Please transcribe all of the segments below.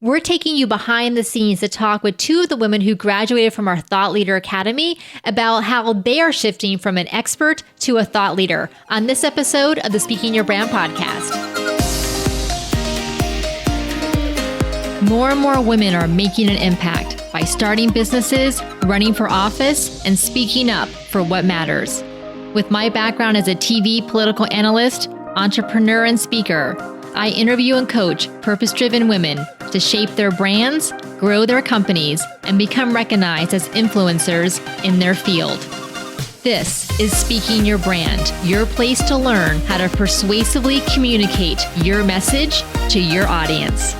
We're taking you behind the scenes to talk with two of the women who graduated from our Thought Leader Academy about how they are shifting from an expert to a thought leader on this episode of the Speaking Your Brand podcast. More and more women are making an impact by starting businesses, running for office, and speaking up for what matters. With my background as a TV political analyst, entrepreneur, and speaker, I interview and coach purpose-driven women to shape their brands, grow their companies, and become recognized as influencers in their field. This is Speaking Your Brand, your place to learn how to persuasively communicate your message to your audience.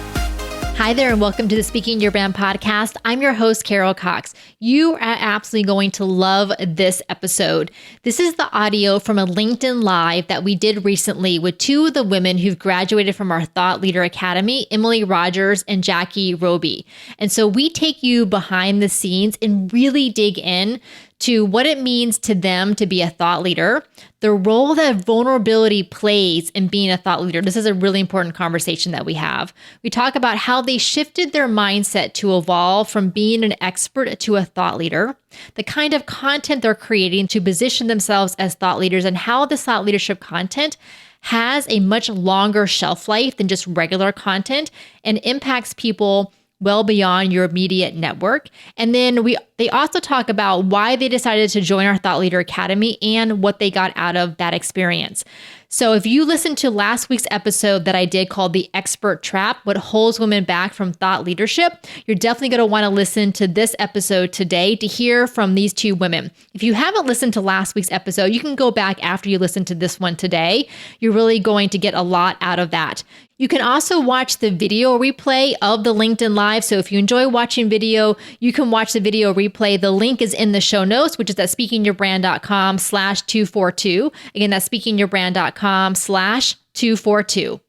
Hi there, and welcome to the Speaking Your Brand podcast. I'm your host, Carol Cox. You are absolutely going to love this episode. This is the audio from a LinkedIn Live that we did recently with two of the women who've graduated from our Thought Leader Academy, Emily Rogers and Jackie Roby. And so we take you behind the scenes and really dig in to what it means to them to be a thought leader, the role that vulnerability plays in being a thought leader. This is a really important conversation that we have. We talk about how they shifted their mindset to evolve from being an expert to a thought leader, the kind of content they're creating to position themselves as thought leaders, and how this thought leadership content has a much longer shelf life than just regular content and impacts people well beyond your immediate network. And then they also talk about why they decided to join our Thought Leader Academy and what they got out of that experience. So if you listened to last week's episode that I did called The Expert Trap, What Holds Women Back from Thought Leadership, you're definitely going to want to listen to this episode today to hear from these two women. If you haven't listened to last week's episode, you can go back after you listen to this one today. You're really going to get a lot out of that. You can also watch the video replay of the LinkedIn Live. So if you enjoy watching video, you can watch the video replay. The link is in the show notes, which is at speakingyourbrand.com/242. Again, that's speakingyourbrand.com/242.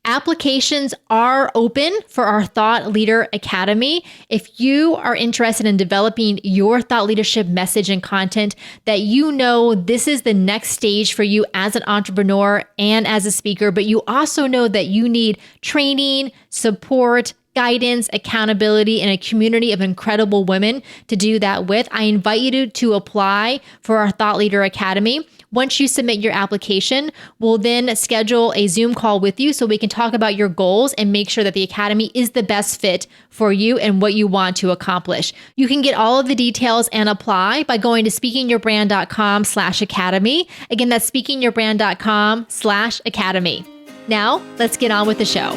Applications are open for our Thought Leader Academy. If you are interested in developing your thought leadership message and content that you know this is the next stage for you as an entrepreneur and as a speaker, but you also know that you need training, support, guidance, accountability, and a community of incredible women to do that with, I invite you to apply for our Thought Leader Academy. Once you submit your application, we'll then schedule a Zoom call with you so we can talk about your goals and make sure that the Academy is the best fit for you and what you want to accomplish. You can get all of the details and apply by going to speakingyourbrand.com/academy. Again, that's speakingyourbrand.com/academy. Now, let's get on with the show.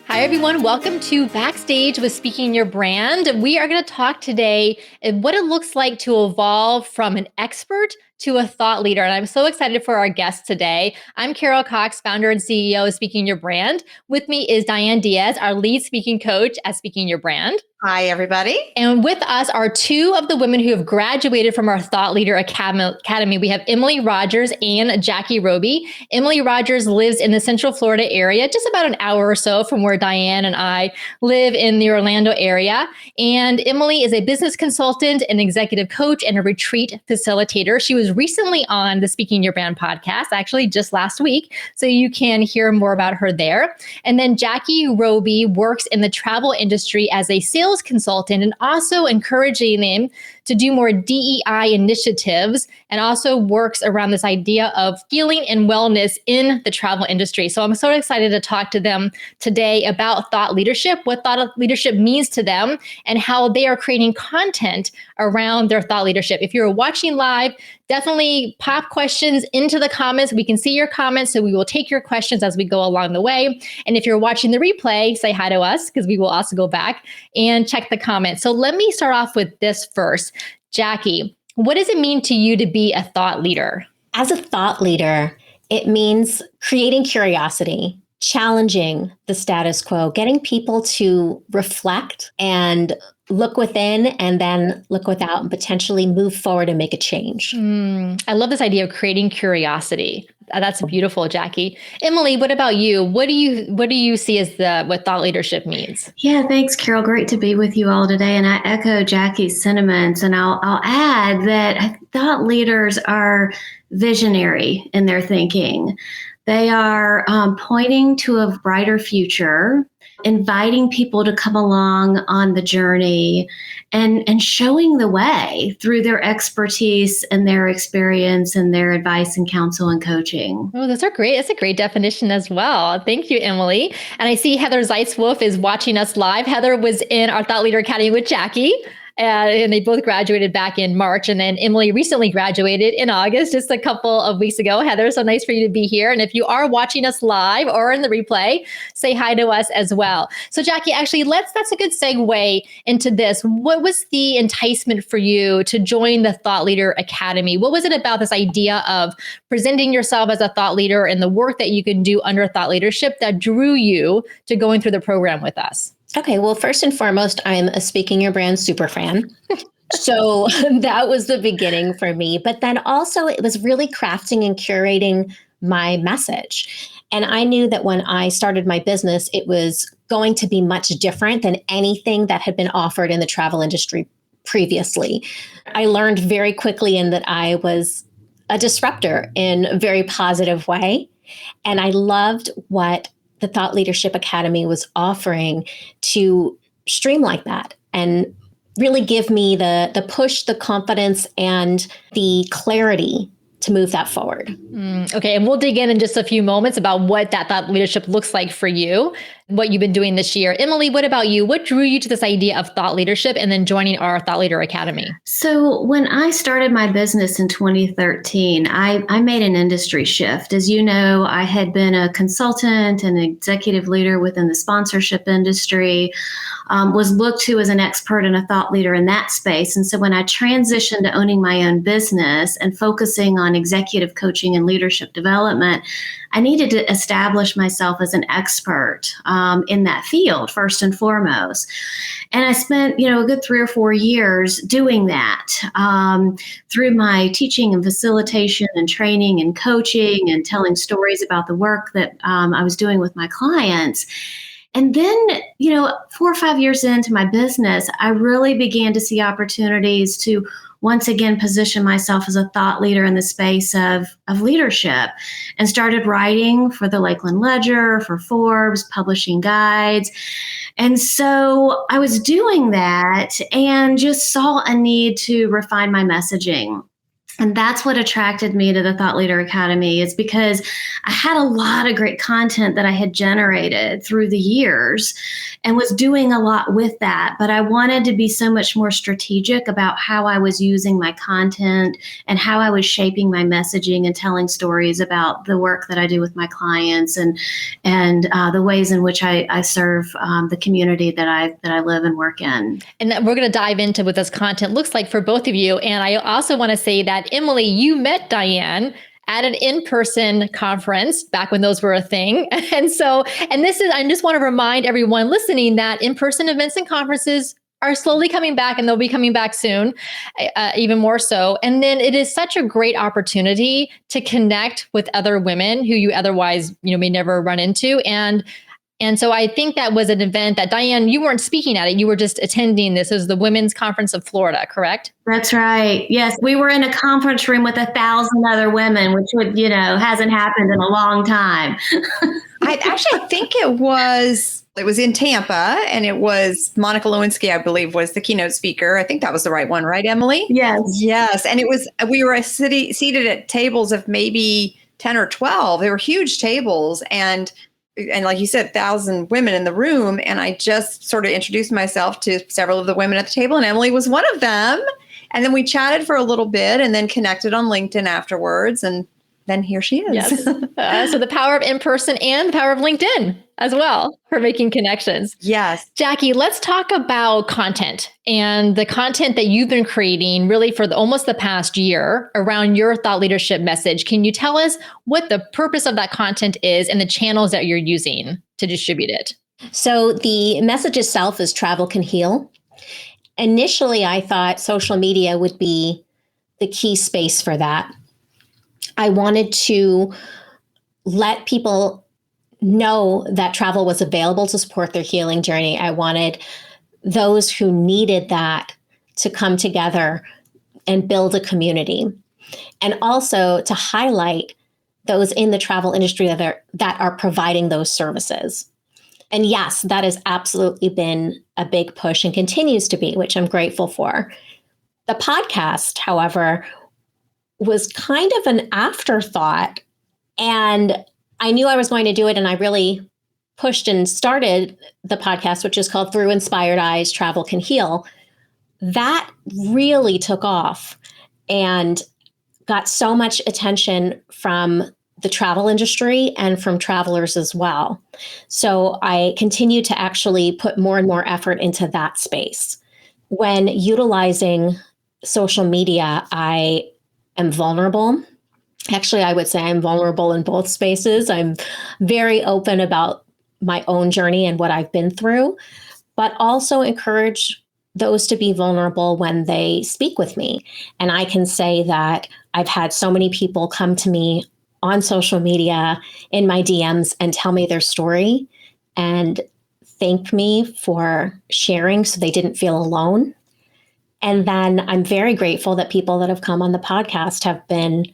Hi, everyone. Welcome to Backstage with Speaking Your Brand. We are going to talk today about what it looks like to evolve from an expert to a thought leader. And I'm so excited for our guest today. I'm Carol Cox, founder and CEO of Speaking Your Brand. With me is Diane Diaz, our lead speaking coach at Speaking Your Brand. Hi, everybody. And with us are two of the women who have graduated from our Thought Leader Academy. We have Emily Rogers and Jackie Roby. Emily Rogers lives in the Central Florida area, just about an hour or so from where Diane and I live in the Orlando area. And Emily is a business consultant, an executive coach, and a retreat facilitator. She was recently on the Speaking Your Brand podcast, actually just last week, so you can hear more about her there. And then Jackie Roby works in the travel industry as a sales consultant and also encouraging them to do more DEI initiatives, and also works around this idea of healing and wellness in the travel industry. So I'm so excited to talk to them today about thought leadership, what thought leadership means to them, and how they are creating content around their thought leadership. If you're watching live, definitely pop questions into the comments. We can see your comments, so we will take your questions as we go along the way. And if you're watching the replay, say hi to us, because we will also go back and check the comments. So let me start off with this first. Jackie, what does it mean to you to be a thought leader? As a thought leader, it means creating curiosity, challenging the status quo, getting people to reflect and look within and then look without and potentially move forward and make a change. I love this idea of creating curiosity. That's beautiful, Jackie. Emily, what about you? What do you see as what thought leadership means? Yeah, thanks, Carol. Great to be with you all today. And I echo Jackie's sentiments. And I'll add that thought leaders are visionary in their thinking. They are pointing to a brighter future, inviting people to come along on the journey and showing the way through their expertise and their experience and their advice and counsel and coaching. Oh, those are great. That's a great definition as well. Thank you, Emily. And I see Heather Zeitzwolf is watching us live. Heather was in our Thought Leader Academy with Jackie. And they both graduated back in March. And then Emily recently graduated in August, just a couple of weeks ago. Heather, so nice for you to be here. And if you are watching us live or in the replay, say hi to us as well. So Jackie, actually, that's a good segue into this. What was the enticement for you to join the Thought Leader Academy? What was it about this idea of presenting yourself as a thought leader and the work that you can do under thought leadership that drew you to going through the program with us? Okay, well, first and foremost, I'm a Speaking Your Brand super fan. So that was the beginning for me. But then also it was really crafting and curating my message. And I knew that when I started my business, it was going to be much different than anything that had been offered in the travel industry previously. I learned very quickly in that I was a disruptor in a very positive way. And I loved what the Thought Leadership Academy was offering to streamline that and really give me the push, the confidence, and the clarity to move that forward. Okay. And we'll dig in just a few moments about what that thought leadership looks like for you, what you've been doing this year. Emily, what about you? What drew you to this idea of thought leadership and then joining our Thought Leader Academy? So when I started my business in 2013, I made an industry shift. As you know, I had been a consultant and executive leader within the sponsorship industry, was looked to as an expert and a thought leader in that space. And so when I transitioned to owning my own business and focusing on executive coaching and leadership development, I needed to establish myself as an expert in that field, first and foremost. And I spent, a good 3 or 4 years doing that through my teaching and facilitation and training and coaching and telling stories about the work that I was doing with my clients. And then, 4 or 5 years into my business, I really began to see opportunities to once again position myself as a thought leader in the space of leadership, and started writing for the Lakeland Ledger, for Forbes, publishing guides. And so I was doing that and just saw a need to refine my messaging. And that's what attracted me to the Thought Leader Academy, is because I had a lot of great content that I had generated through the years and was doing a lot with that. But I wanted to be so much more strategic about how I was using my content and how I was shaping my messaging and telling stories about the work that I do with my clients and the ways in which I serve the community that I live and work in. And we're going to dive into what this content looks like for both of you. And I also want to say that, Emily, you met Diane at an in-person conference back when those were a thing. And I just want to remind everyone listening that in-person events and conferences are slowly coming back, and they'll be coming back soon, even more so. And then it is such a great opportunity to connect with other women who you otherwise, may never run into. And so I think that was an event that, Diane, you weren't speaking at it. You were just attending this. It was the Women's Conference of Florida, correct? That's right. Yes. We were in a conference room with 1,000 other women, which hasn't happened in a long time. I think it was in Tampa, and it was Monica Lewinsky, I believe, was the keynote speaker. I think that was the right one, right, Emily? Yes. Yes. And we were seated at tables of maybe 10 or 12. They were huge tables, and like you said, 1,000 women in the room. And I just sort of introduced myself to several of the women at the table, and Emily was one of them. And then we chatted for a little bit and then connected on LinkedIn afterwards. And then here she is. Yes. So the power of in-person and the power of LinkedIn as well for making connections. Yes. Jackie, let's talk about content and the content that you've been creating really for almost the past year around your thought leadership message. Can you tell us what the purpose of that content is and the channels that you're using to distribute it? So the message itself is travel can heal. Initially, I thought social media would be the key space for that. I wanted to let people know that travel was available to support their healing journey. I wanted those who needed that to come together and build a community. And also to highlight those in the travel industry that are providing those services. And yes, that has absolutely been a big push and continues to be, which I'm grateful for. The podcast, however, was kind of an afterthought. And I knew I was going to do it. And I really pushed and started the podcast, which is called Through Inspired Eyes, Travel Can Heal. That really took off and got so much attention from the travel industry and from travelers as well. So I continue to actually put more and more effort into that space. When utilizing social media, I am vulnerable. Actually, I would say I'm vulnerable in both spaces. I'm very open about my own journey and what I've been through, but also encourage those to be vulnerable when they speak with me. And I can say that I've had so many people come to me on social media in my DMs and tell me their story and thank me for sharing so they didn't feel alone. And then I'm very grateful that people that have come on the podcast have been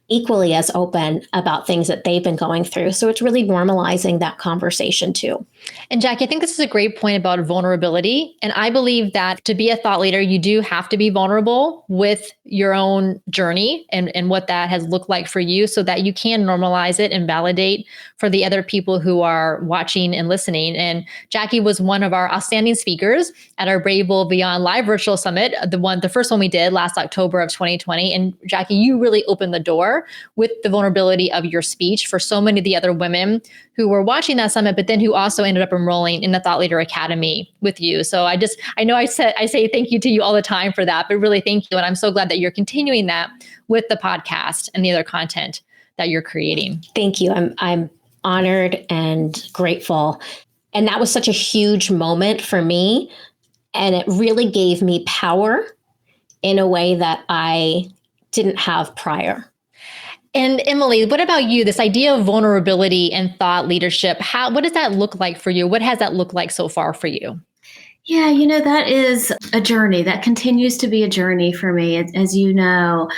equally as open about things that they've been going through. So it's really normalizing that conversation too. And Jackie, I think this is a great point about vulnerability. And I believe that to be a thought leader, you do have to be vulnerable with your own journey and what that has looked like for you so that you can normalize it and validate for the other people who are watching and listening. And Jackie was one of our outstanding speakers at our Brave Bold Beyond Live Virtual Summit, the first one we did last October of 2020. And Jackie, you really opened the door with the vulnerability of your speech for so many of the other women who were watching that summit, but then who also ended up enrolling in the Thought Leader Academy with you. So I know I say thank you to you all the time for that, but really thank you. And I'm so glad that you're continuing that with the podcast and the other content that you're creating. Thank you. I'm honored and grateful. And that was such a huge moment for me. And it really gave me power in a way that I didn't have prior. And Emily, what about you? This idea of vulnerability and thought leadership, what does that look like for you? What has that looked like so far for you? Yeah, that is a journey. That continues to be a journey for me, as you know.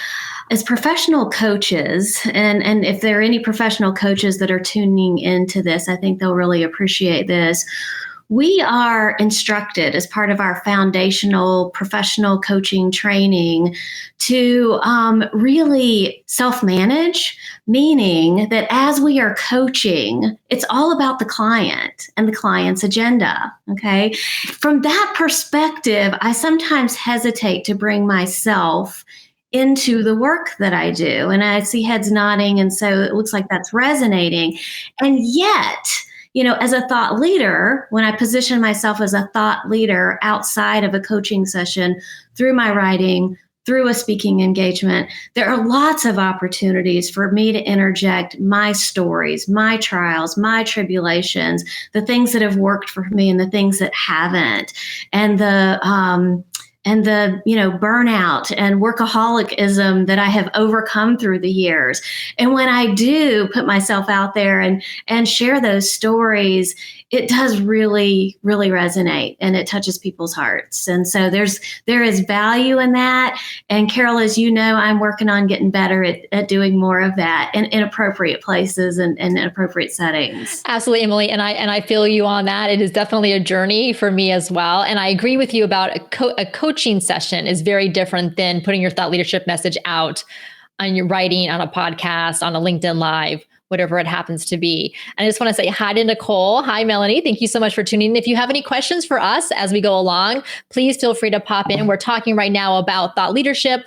As professional coaches, and if there are any professional coaches that are tuning into this, I think they'll really appreciate this. We are instructed as part of our foundational professional coaching training to really self-manage, meaning that as we are coaching, it's all about the client and the client's agenda, okay? From that perspective, I sometimes hesitate to bring myself into the work that I do. And I see heads nodding, and so it looks like that's resonating. And yet, as a thought leader, when I position myself as a thought leader outside of a coaching session, through my writing, through a speaking engagement, there are lots of opportunities for me to interject my stories, my trials, my tribulations, the things that have worked for me and the things that haven't. And the burnout and workaholicism that I have overcome through the years. And when I do put myself out there and share those stories, it does really, really resonate, and it touches people's hearts. And so there is value in that. And Carol, as you know, I'm working on getting better at doing more of that in appropriate places and in appropriate settings. Absolutely, Emily. And I feel you on that. It is definitely a journey for me as well. And I agree with you about a coaching session is very different than putting your thought leadership message out on your writing, on a podcast, on a LinkedIn Live, whatever it happens to be. And I just want to say hi to Nicole. Hi, Melanie. Thank you so much for tuning in. If you have any questions for us as we go along, please feel free to pop in. We're talking right now about thought leadership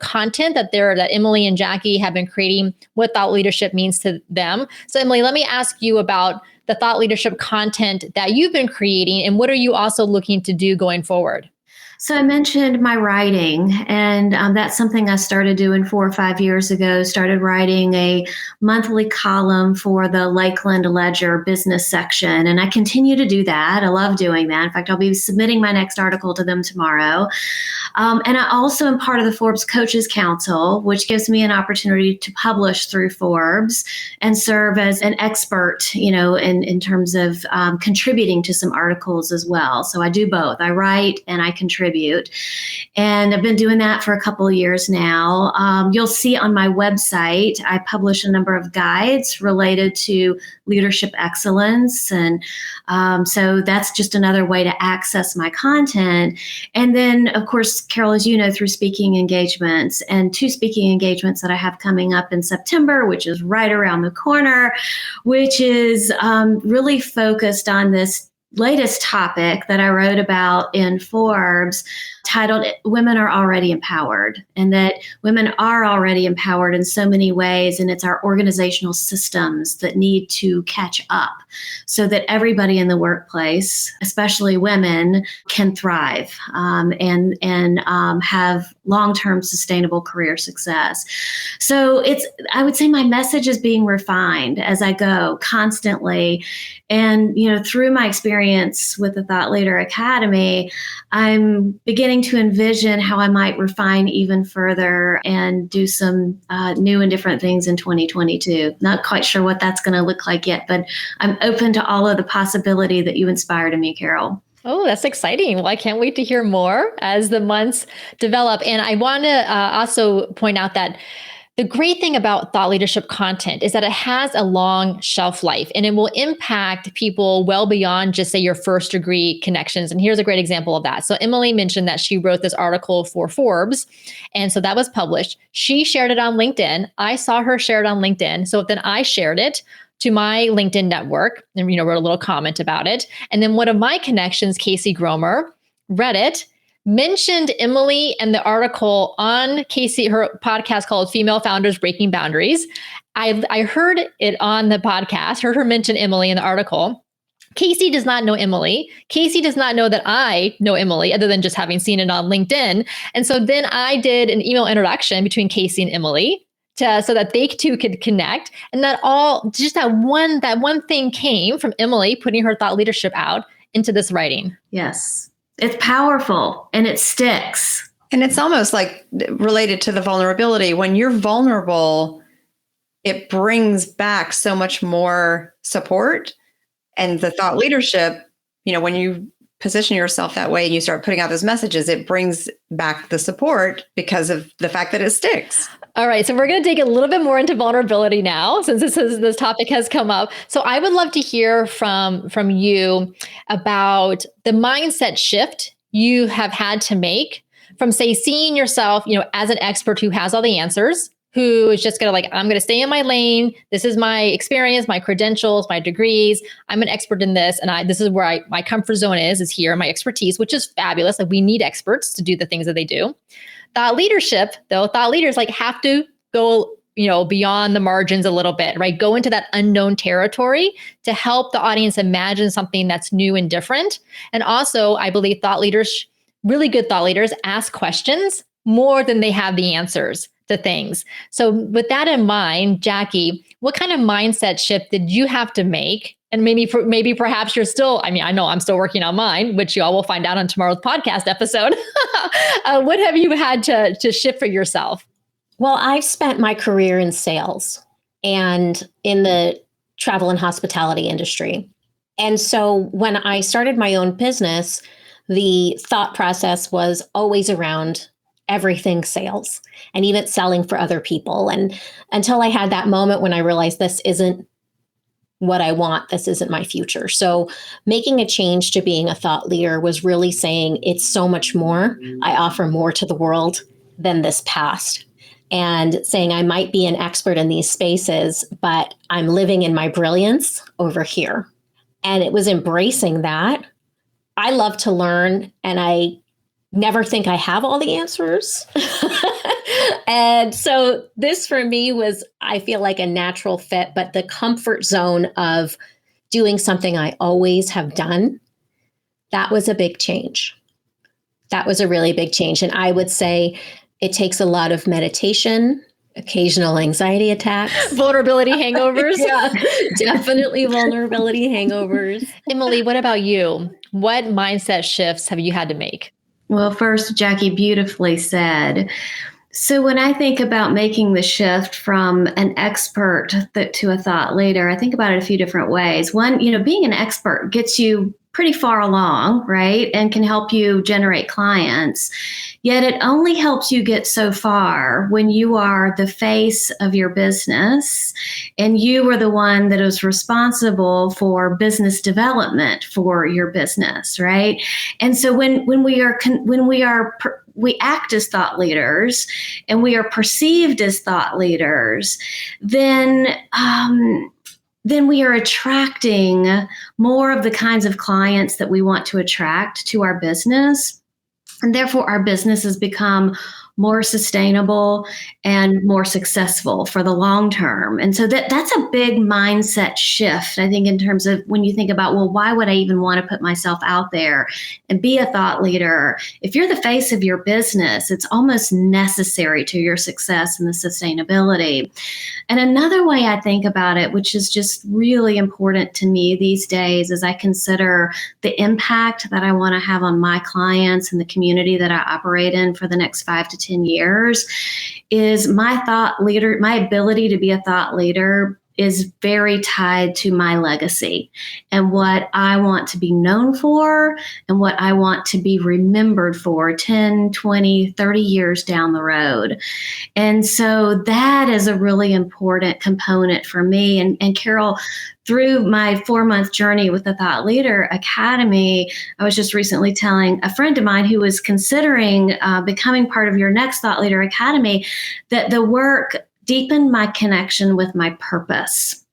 content that Emily and Jackie have been creating, what thought leadership means to them. So Emily, let me ask you about the thought leadership content that you've been creating, and what are you also looking to do going forward? So I mentioned my writing, and that's something I started doing 4 or 5 years ago. Started writing a monthly column for the Lakeland Ledger business section, and I continue to do that. I love doing that. In fact, I'll be submitting my next article to them tomorrow. And I also am part of the Forbes Coaches Council, which gives me an opportunity to publish through Forbes and serve as an expert, in terms of contributing to some articles as well. So I do both. I write and I contribute. contribute. And I've been doing that for a couple of years now. You'll see on my website, I publish a number of guides related to leadership excellence. And so that's just another way to access my content. And then, of course, Carol, as you know, through speaking engagements and 2 speaking engagements that I have coming up in September, which is right around the corner, which is really focused on this latest topic that I wrote about in Forbes, titled Women Are Already Empowered, and that women are already empowered in so many ways. And it's our organizational systems that need to catch up so that everybody in the workplace, especially women, can thrive and have long-term sustainable career success. So I would say my message is being refined as I go constantly. And, through my experience with the Thought Leader Academy, I'm beginning to envision how I might refine even further and do some new and different things in 2022. Not quite sure what that's going to look like yet, but I'm open to all of the possibility that you inspired in me, Carol. Oh, that's exciting. Well, I can't wait to hear more as the months develop. And I want to also point out that the great thing about thought leadership content is that it has a long shelf life and it will impact people well beyond just, say, your first degree connections. And here's a great example of that. So Emily mentioned that she wrote this article for Forbes. And so that was published. She shared it on LinkedIn. I saw her share it on LinkedIn. So then I shared it to my LinkedIn network and, wrote a little comment about it. And then one of my connections, Casey Gromer, read it, mentioned Emily and the article on Casey, her podcast called Female Founders Breaking Boundaries. I heard it on the podcast, heard her mention Emily in the article. Casey does not know Emily. Casey does not know that I know Emily, other than just having seen it on LinkedIn. And so then I did an email introduction between Casey and Emily so that they too could connect. And that one thing came from Emily putting her thought leadership out into this writing. Yes. It's powerful and it sticks. And it's almost like related to the vulnerability. When you're vulnerable, it brings back so much more support. And the thought leadership, when you position yourself that way and you start putting out those messages, it brings back the support because of the fact that it sticks. All right, so we're going to dig a little bit more into vulnerability now, since this topic has come up. So I would love to hear from you about the mindset shift you have had to make from, say, seeing yourself, as an expert who has all the answers, who is just going to I'm going to stay in my lane. This is my experience, my credentials, my degrees. I'm an expert in this, and this is where my comfort zone is here, my expertise, which is fabulous. We need experts to do the things that they do. Thought leadership, though, thought leaders have to go, beyond the margins a little bit, right? Go into that unknown territory to help the audience imagine something that's new and different. And also, I believe really good thought leaders ask questions more than they have the answers to things. So with that in mind, Jackie, what kind of mindset shift did you have to make? And maybe perhaps you're still, I know I'm still working on mine, which you all will find out on tomorrow's podcast episode. What have you had to shift for yourself? Well, I've spent my career in sales and in the travel and hospitality industry. And so when I started my own business, the thought process was always around everything sales and even selling for other people. And until I had that moment when I realized this isn't what I want, this isn't my future. So making a change to being a thought leader was really saying it's so much more. I offer more to the world than this past. And saying I might be an expert in these spaces, but I'm living in my brilliance over here. And it was embracing that. I love to learn, and I never think I have all the answers. And so this for me was, I feel like, a natural fit, but the comfort zone of doing something I always have done, that was a big change. That was a really big change. And I would say it takes a lot of meditation, occasional anxiety attacks. Vulnerability hangovers. Yeah, definitely vulnerability hangovers. Emily, what about you? What mindset shifts have you had to make? Well, first, Jackie beautifully said. So when I think about making the shift from an expert to a thought leader, I think about it a few different ways. One, being an expert gets you pretty far along, right? And can help you generate clients. Yet it only helps you get so far when you are the face of your business and you are the one that is responsible for business development for your business, right? And so when we act as thought leaders and we are perceived as thought leaders, then we are attracting more of the kinds of clients that we want to attract to our business. And therefore, our businesses become more sustainable and more successful for the long term. And so that's a big mindset shift, I think, in terms of when you think about, well, why would I even want to put myself out there and be a thought leader? If you're the face of your business, it's almost necessary to your success and the sustainability. And another way I think about it, which is just really important to me these days, as I consider the impact that I want to have on my clients and the community that I operate in for the next 5 to 10 years, is my ability to be a thought leader is very tied to my legacy and what I want to be known for and what I want to be remembered for 10, 20, 30 years down the road. And so that is a really important component for me. And Carol, through my 4-month journey with the Thought Leader Academy, I was just recently telling a friend of mine who was considering becoming part of your next Thought Leader Academy that the work deepened my connection with my purpose,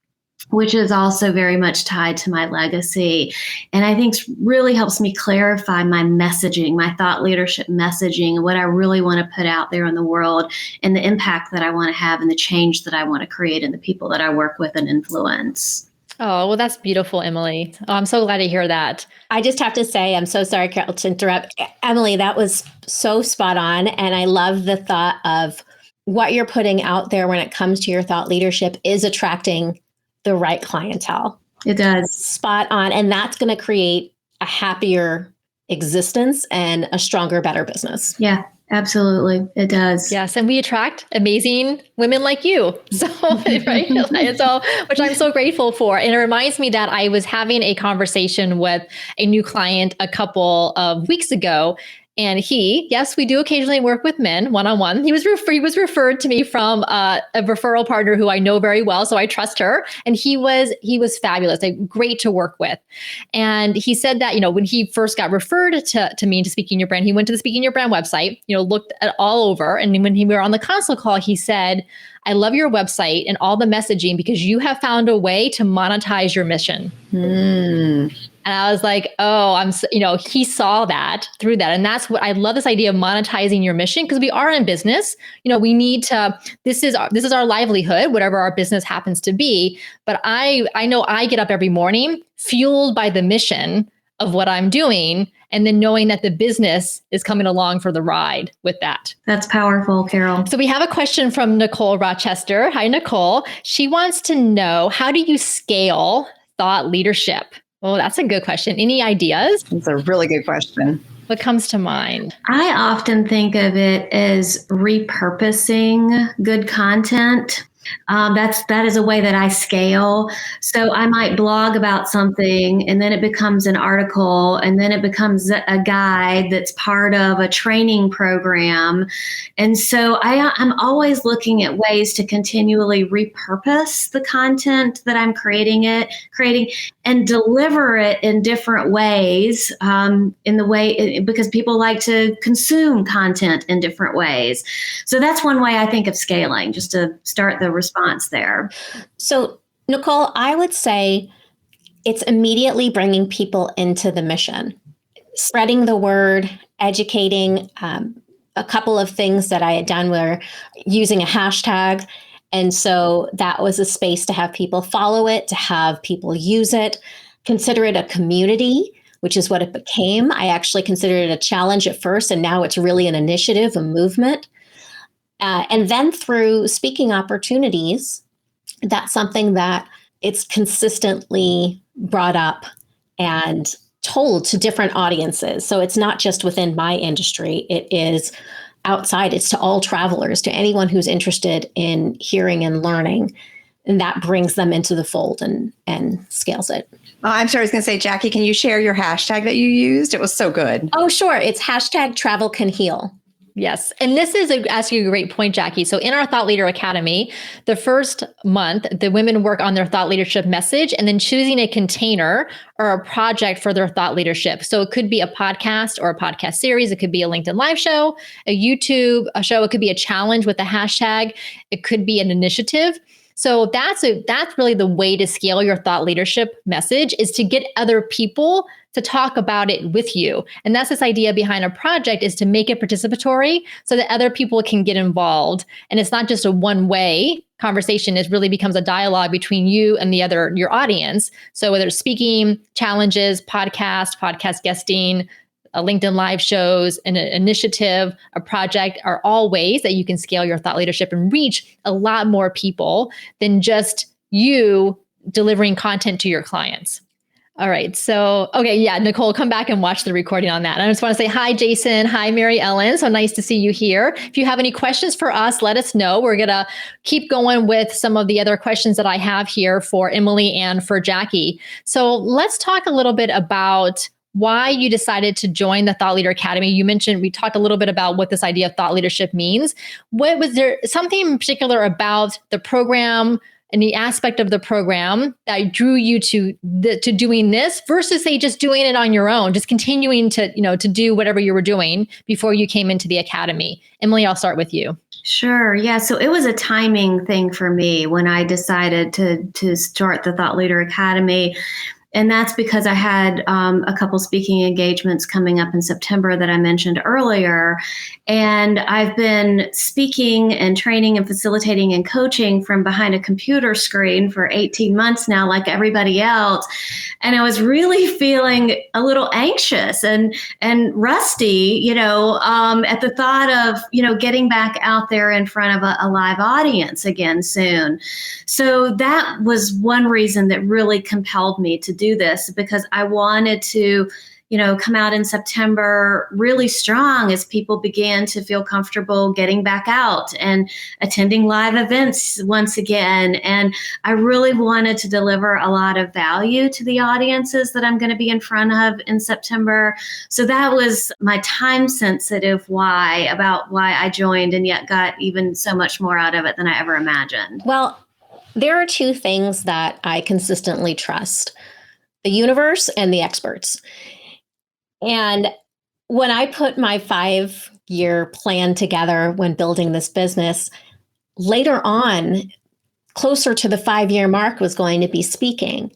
which is also very much tied to my legacy. And I think really helps me clarify my messaging, my thought leadership messaging, and what I really want to put out there in the world and the impact that I want to have and the change that I want to create in the people that I work with and influence. Oh, well, that's beautiful, Emily. Oh, I'm so glad to hear that. I just have to say, I'm so sorry, Carol, to interrupt. Emily, that was so spot on. And I love the thought of what you're putting out there when it comes to your thought leadership is attracting the right clientele. It does. Spot on. And that's going to create a happier existence and a stronger, better business. Yeah, absolutely. It does. Yes. And we attract amazing women like you. So, right. And so, which I'm so grateful for. And it reminds me that I was having a conversation with a new client a couple of weeks ago. And yes, we do occasionally work with men one-on-one. He was referred to me from a referral partner who I know very well, so I trust her. And he was fabulous, great to work with. And he said that, when he first got referred to me to Speaking Your Brand, he went to the Speaking Your Brand website, looked at all over. And when we were on the consult call, he said, "I love your website and all the messaging because you have found a way to monetize your mission." And I was like, he saw that through that. And that's what I love, this idea of monetizing your mission, because we are in business. We need to, this is our livelihood, whatever our business happens to be. But I know I get up every morning fueled by the mission of what I'm doing, and then knowing that the business is coming along for the ride with that. That's powerful, Carol. So we have a question from Nicole Rochester. Hi, Nicole. She wants to know, how do you scale thought leadership? Well, that's a good question. Any ideas? That's a really good question. What comes to mind? I often think of it as repurposing good content. That is a way that I scale. So I might blog about something, and then it becomes an article, and then it becomes a guide that's part of a training program. And so I'm always looking at ways to continually repurpose the content that I'm creating and deliver it in different ways, because people like to consume content in different ways. So that's one way I think of scaling, just to start the response there. So, Nicole, I would say it's immediately bringing people into the mission, spreading the word, educating. A couple of things that I had done were using a hashtag. And so that was a space to have people follow it, to have people use it, consider it a community, which is what it became. I actually considered it a challenge at first, and now it's really an initiative, a movement. And then through speaking opportunities, that's something that it's consistently brought up and told to different audiences. So it's not just within my industry, it is outside. It's to all travelers, to anyone who's interested in hearing and learning. and that brings them into the fold and scales it. I'm sorry, I was going to say, Jackie, can you share your hashtag that you used? It was so good. Oh, sure. It's hashtag travel can heal. Yes. And this is asking a great point, Jackie. So in our Thought Leader Academy, the first month, the women work on their thought leadership message and then choosing a container or a project for their thought leadership. So it could be a podcast or a podcast series. It could be a LinkedIn live show, a YouTube show. It could be a challenge with a hashtag. It could be an initiative. So that's really the way to scale your thought leadership message, is to get other people to talk about it with you. And that's this idea behind a project, is to make it participatory so that other people can get involved. And it's not just a one-way conversation. It really becomes a dialogue between you and your audience. So whether it's speaking, challenges, podcast guesting, LinkedIn live shows, an initiative, a project, are all ways that you can scale your thought leadership and reach a lot more people than just you delivering content to your clients. All right. So, okay. Yeah. Nicole, come back and watch the recording on that. And I just want to say hi, Jason. Hi, Mary Ellen. So nice to see you here. If you have any questions for us, let us know. We're going to keep going with some of the other questions that I have here for Emily and for Jackie. So let's talk a little bit about why you decided to join the Thought Leader Academy. You mentioned, we talked a little bit about what this idea of thought leadership means. What was there something in particular about the program and the aspect of the program that drew you to doing this versus, say, just doing it on your own, just continuing to do whatever you were doing before you came into the academy? Emily, I'll start with you. Sure. Yeah. So it was a timing thing for me when I decided to start the Thought Leader Academy. And that's because I had a couple speaking engagements coming up in September that I mentioned earlier. And I've been speaking and training and facilitating and coaching from behind a computer screen for 18 months now, like everybody else. And I was really feeling a little anxious and rusty, at the thought of, getting back out there in front of a live audience again soon. So that was one reason that really compelled me to do this, because I wanted to, come out in September really strong as people began to feel comfortable getting back out and attending live events once again. And I really wanted to deliver a lot of value to the audiences that I'm going to be in front of in September. So that was my time sensitive why I joined, and yet got even so much more out of it than I ever imagined. Well, there are two things that I consistently trust: the universe and the experts. And when I put my 5-year plan together when building this business, later on, closer to the 5-year mark, was going to be speaking.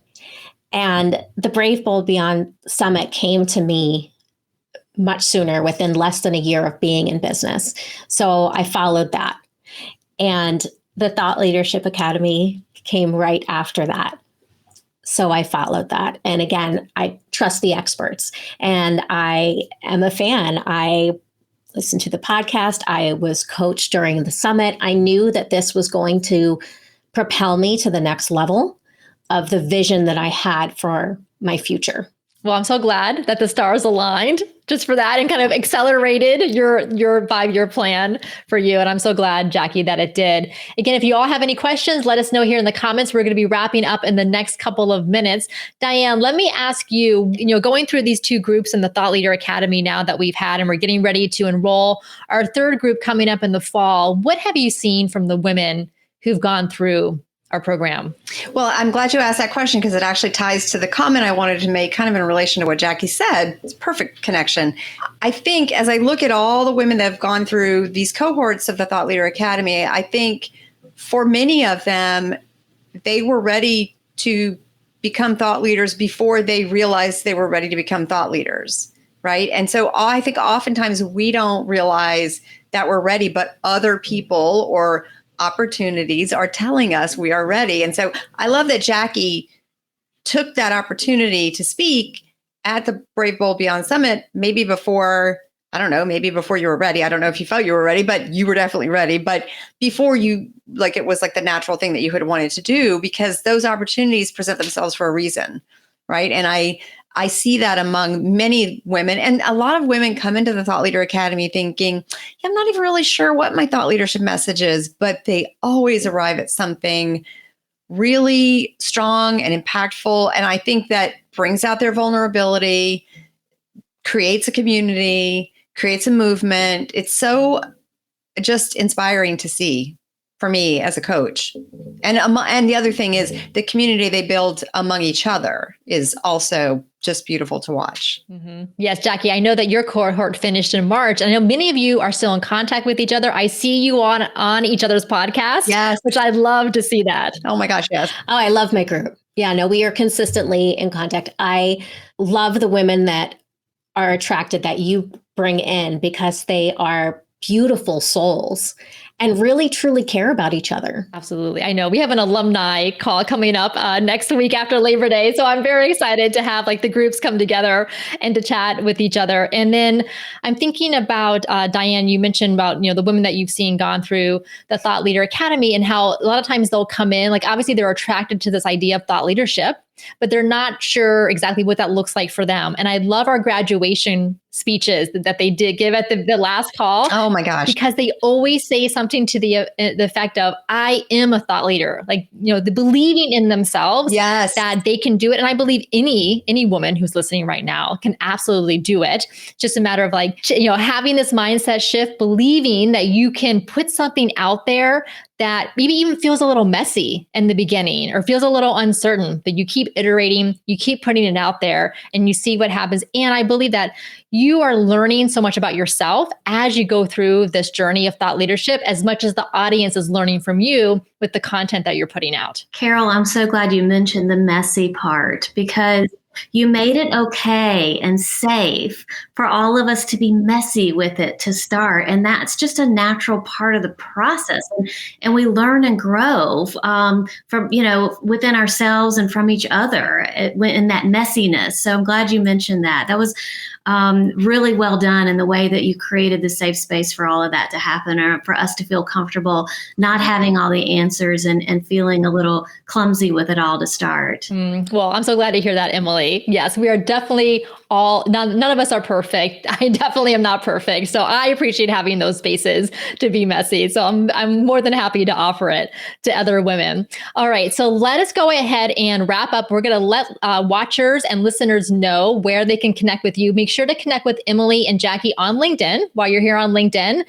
And the Brave Bold Beyond Summit came to me much sooner, within less than a year of being in business. So I followed that. And the Thought Leadership Academy came right after that. So I followed that. And again, I trust the experts, and I am a fan. I listened to the podcast. I was coached during the summit. I knew that this was going to propel me to the next level of the vision that I had for my future. Well, I'm so glad that the stars aligned just for that and kind of accelerated your 5-year plan for you. And I'm so glad, Jackie, that it did. Again, if you all have any questions, let us know here in the comments. We're going to be wrapping up in the next couple of minutes. Diane, let me ask you, going through these 2 groups in the Thought Leader Academy now that we've had, and we're getting ready to enroll our 3rd group coming up in the fall, what have you seen from the women who've gone through our program? Well, I'm glad you asked that question, because it actually ties to the comment I wanted to make, kind of in relation to what Jackie said. It's a perfect connection. I think as I look at all the women that have gone through these cohorts of the Thought Leader Academy, I think for many of them, they were ready to become thought leaders before they realized they were ready to become thought leaders, right? And so I think oftentimes we don't realize that we're ready, but other people or opportunities are telling us we are ready. And so I love that Jackie took that opportunity to speak at the Brave Bold Beyond Summit, maybe before you were ready. I don't know if you felt you were ready, but you were definitely ready. But before you, it was like the natural thing that you had wanted to do, because those opportunities present themselves for a reason, right? And I see that among many women, and a lot of women come into the Thought Leader Academy thinking, I'm not even really sure what my thought leadership message is, but they always arrive at something really strong and impactful. And I think that brings out their vulnerability, creates a community, creates a movement. It's so just inspiring to see for me as a coach. And the other thing is the community they build among each other is also just beautiful to watch. Mm-hmm. Yes, Jackie, I know that your cohort finished in March. I know many of you are still in contact with each other. I see you on each other's podcasts, Yes. which I'd love to see that. Oh my gosh, yes. Oh, I love my group. Yeah, no, we are consistently in contact. I love the women that are attracted that you bring in because they are beautiful souls and really truly care about each other. Absolutely. I know we have an alumni call coming up next week after Labor Day. So I'm very excited to have like the groups come together and to chat with each other. And then I'm thinking about, Diane, you mentioned about, the women that you've seen gone through the Thought Leader Academy and how a lot of times they'll come in, like obviously they're attracted to this idea of thought leadership, but they're not sure exactly what that looks like for them. And I love our graduation speeches that they did give at the last call. Oh my gosh. Because they always say something to the effect of, I am a thought leader, like, the believing in themselves, yes, that they can do it. And I believe any woman who's listening right now can absolutely do it. Just a matter of like, having this mindset shift, believing that you can put something out there that maybe even feels a little messy in the beginning or feels a little uncertain, but you keep iterating, you keep putting it out there and you see what happens. And I believe that you are learning so much about yourself as you go through this journey of thought leadership, as much as the audience is learning from you with the content that you're putting out. Carol, I'm so glad you mentioned the messy part because you made it okay and safe for all of us to be messy with it to start. And that's just a natural part of the process. And we learn and grow from, within ourselves and from each other in that messiness. So I'm glad you mentioned that. That was really well done in the way that you created the safe space for all of that to happen, or for us to feel comfortable not having all the answers and feeling a little clumsy with it all to start. Well, I'm so glad to hear that, Emily. Yes, we are definitely none of us are perfect. I definitely am not perfect. So I appreciate having those spaces to be messy. So I'm more than happy to offer it to other women. All right. So let us go ahead and wrap up. We're going to let watchers and listeners know where they can connect with you. Make sure to connect with Emily and Jackie on LinkedIn while you're here on LinkedIn.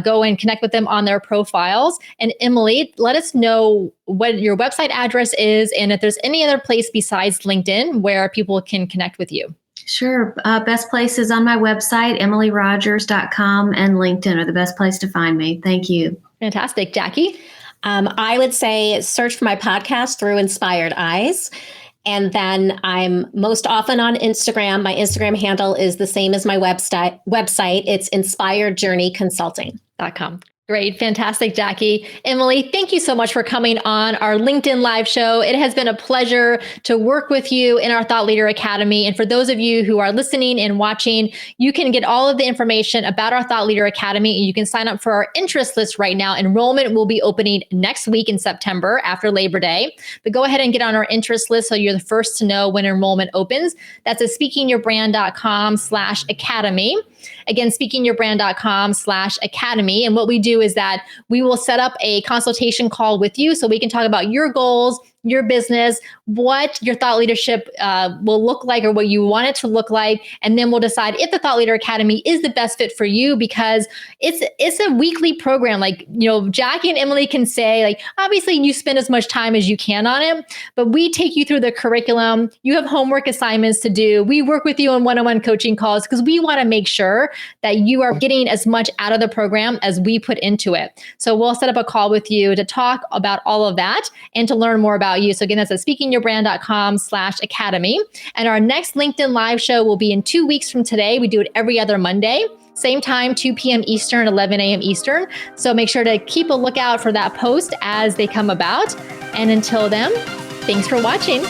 Go and connect with them on their profiles. And Emily, let us know what your website address is and if there's any other place besides LinkedIn where people can connect with you. Sure. Best place is on my website, emilyrogers.com, and LinkedIn are the best place to find me. Thank you. Fantastic. Jackie? I would say search for my podcast through Inspired Eyes. And then I'm most often on Instagram. My Instagram handle is the same as my website. It's inspiredjourneyconsulting.com. Great. Fantastic, Jackie. Emily, thank you so much for coming on our LinkedIn live show. It has been a pleasure to work with you in our Thought Leader Academy. And for those of you who are listening and watching, you can get all of the information about our Thought Leader Academy, and you can sign up for our interest list right now. Enrollment will be opening next week in September after Labor Day. But go ahead and get on our interest list so you're the first to know when enrollment opens. That's at speakingyourbrand.com/academy. Again, speakingyourbrand.com/academy. And what we do is that we will set up a consultation call with you so we can talk about your goals, your business, what your thought leadership will look like or what you want it to look like. And then we'll decide if the Thought Leader Academy is the best fit for you, because it's a weekly program. Like, Jackie and Emily can say, like, obviously you spend as much time as you can on it, but we take you through the curriculum. You have homework assignments to do. We work with you on one-on-one coaching calls because we want to make sure that you are getting as much out of the program as we put into it. So we'll set up a call with you to talk about all of that and to learn more about you. So again, that's at speakingyourbrand.com/academy. And our next LinkedIn live show will be in 2 weeks from today. We do it every other Monday, same time, 2 p.m. Eastern, 11 a.m. Eastern. So make sure to keep a lookout for that post as they come about. And until then, thanks for watching.